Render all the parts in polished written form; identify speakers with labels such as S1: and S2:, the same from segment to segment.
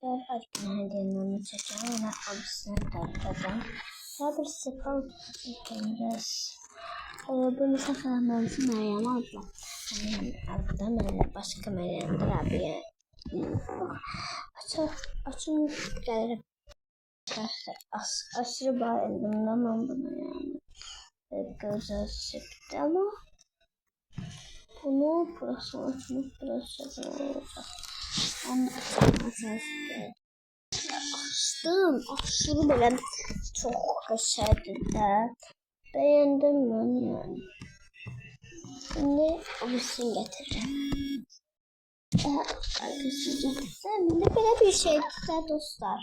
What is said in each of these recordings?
S1: hediyenin onu çekeceğim. Ona abisine takacağım. Tabi sıfır biraz. Bunu saklamamızı Meryem abla. Meryem abla Meryem başka Meryem'dir abi yani. Açın gelirim. Aşırı bayıldım ben buna yani. Güzel çıktı ama bunu burası açmak burası olacak. Onu açmak açtım. Aşırı böyle çok güzeldi de. Beğendim ben yani. Şimdi abisini getireceğim. Arkadaşlar de böyle bir şey de dostlar.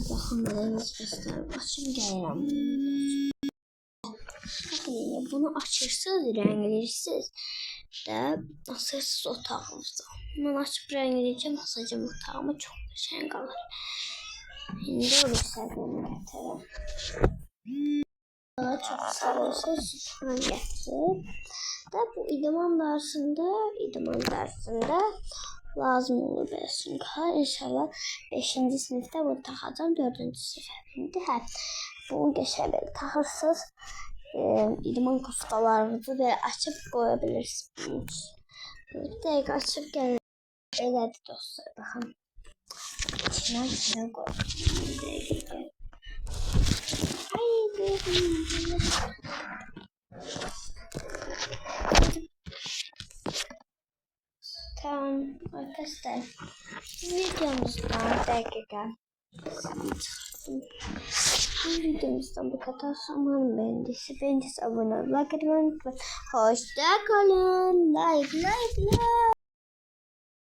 S1: Bakın böyle bir göster. Açım gelirim. Bakın bunu açırsınız, renglerirsiniz de asırsız otağımızda. Bunu açıp rengleyeceğim, asacağım otağıma çok güzel kalır. Şimdi o gösterdiğimi getireyim. Daha çok sarılsa sütunu getirip de bu idman dersinde lazım olur besin kar. İnşallah 5. sınıfta bunu takacağım, 4. sınıfta. Bu geçebilir. Takırsız idman koftalarınızı böyle açıp koyabilirsiniz. Bir dakika açıp gelin. Evet dostlar bakın. İçine koyalım. Tamam arkadaşlar. Videomuzdan bu kadar. Umarım beğendiyse abone olmayı unutmayın. Hoşça kalın. Like.